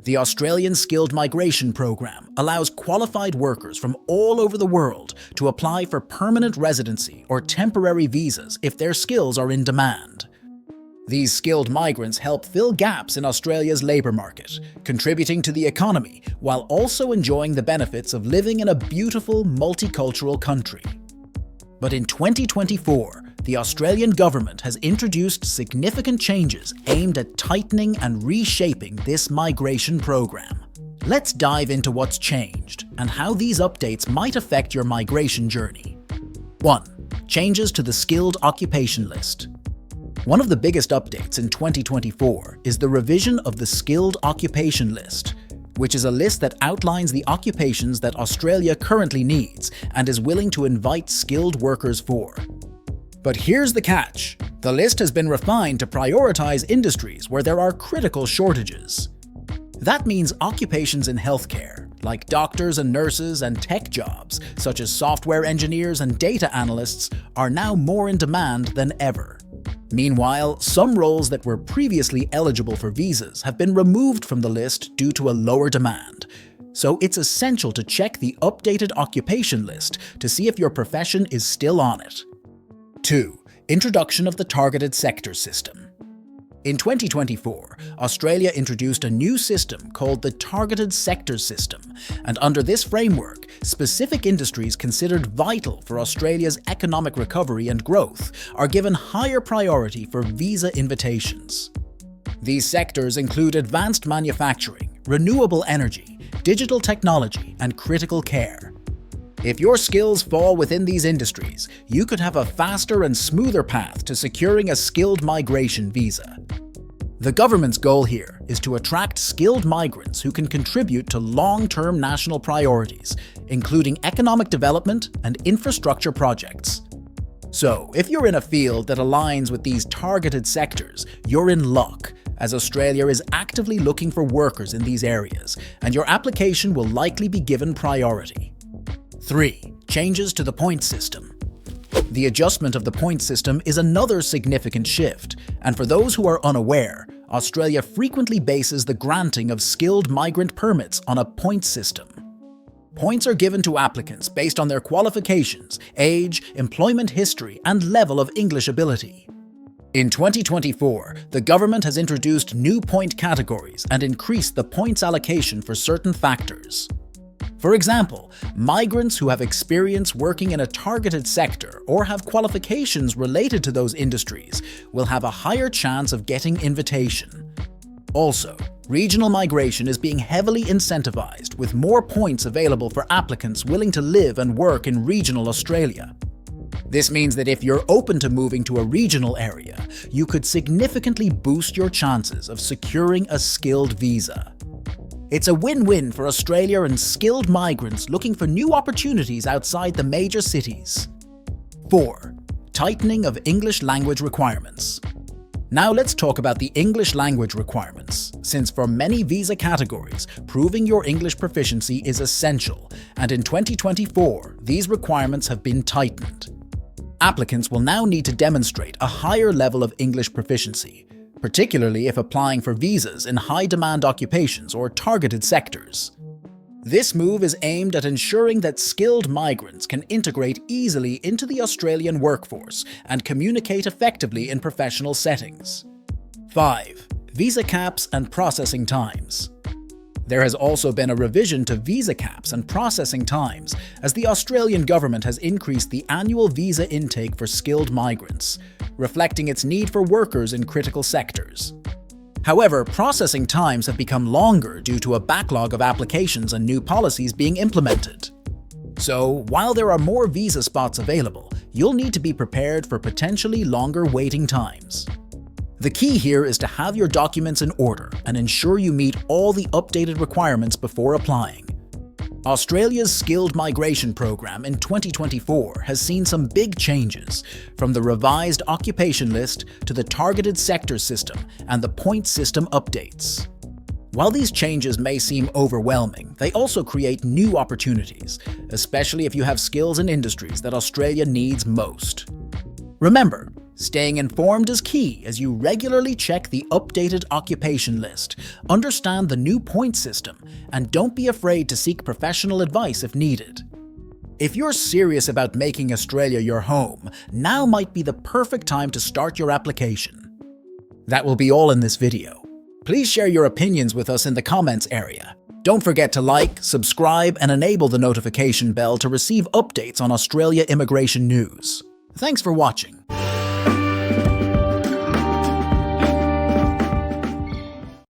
The Australian Skilled Migration Program allows qualified workers from all over the world to apply for permanent residency or temporary visas if their skills are in demand. These skilled migrants help fill gaps in Australia's labour market, contributing to the economy while also enjoying the benefits of living in a beautiful, multicultural country. But in 2024, the Australian government has introduced significant changes aimed at tightening and reshaping this migration program. Let's dive into what's changed and how these updates might affect your migration journey. 1. Changes to the skilled occupation list. One of the biggest updates in 2024 is the revision of the skilled occupation list, which is a list that outlines the occupations that Australia currently needs and is willing to invite skilled workers for. But here's the catch. The list has been refined to prioritize industries where there are critical shortages. That means occupations in healthcare, like doctors and nurses, and tech jobs, such as software engineers and data analysts, are now more in demand than ever. Meanwhile, some roles that were previously eligible for visas have been removed from the list due to a lower demand. So it's essential to check the updated occupation list to see if your profession is still on it. 2. Introduction of the targeted sector system. In 2024, Australia introduced a new system called the targeted sector system, and under this framework, specific industries considered vital for Australia's economic recovery and growth are given higher priority for visa invitations. These sectors include advanced manufacturing, renewable energy, digital technology, and critical care. If your skills fall within these industries, you could have a faster and smoother path to securing a skilled migration visa. The government's goal here is to attract skilled migrants who can contribute to long-term national priorities, including economic development and infrastructure projects. So, if you're in a field that aligns with these targeted sectors, you're in luck, as Australia is actively looking for workers in these areas, and your application will likely be given priority. 3. Changes to the points system. The adjustment of the points system is another significant shift, and for those who are unaware, Australia frequently bases the granting of skilled migrant permits on a points system. Points are given to applicants based on their qualifications, age, employment history, and level of English ability. In 2024, the government has introduced new point categories and increased the points allocation for certain factors. For example, migrants who have experience working in a targeted sector or have qualifications related to those industries will have a higher chance of getting invitation. Also, regional migration is being heavily incentivized with more points available for applicants willing to live and work in regional Australia. This means that if you're open to moving to a regional area, you could significantly boost your chances of securing a skilled visa. It's a win-win for Australia and skilled migrants looking for new opportunities outside the major cities. 4. Tightening of English language requirements. Now let's talk about the English language requirements, since for many visa categories, proving your English proficiency is essential, and in 2024, these requirements have been tightened. Applicants will now need to demonstrate a higher level of English proficiency, particularly if applying for visas in high-demand occupations or targeted sectors. This move is aimed at ensuring that skilled migrants can integrate easily into the Australian workforce and communicate effectively in professional settings. 5. Visa caps and processing times. There has also been a revision to visa caps and processing times, as the Australian government has increased the annual visa intake for skilled migrants, reflecting its need for workers in critical sectors. However, processing times have become longer due to a backlog of applications and new policies being implemented. So, while there are more visa spots available, you'll need to be prepared for potentially longer waiting times. The key here is to have your documents in order and ensure you meet all the updated requirements before applying. Australia's skilled migration program in 2024 has seen some big changes, from the revised occupation list to the targeted sector system and the point system updates. While these changes may seem overwhelming, they also create new opportunities, especially if you have skills in industries that Australia needs most. Remember, Staying informed is key as you regularly check the updated occupation list, understand the new point system, and don't be afraid to seek professional advice if needed. If you're serious about making Australia your home, now might be the perfect time to start your application. That will be all in this video. Please share your opinions with us in the comments area. Don't forget to like, subscribe, and enable the notification bell to receive updates on Australia immigration news. Thanks for watching.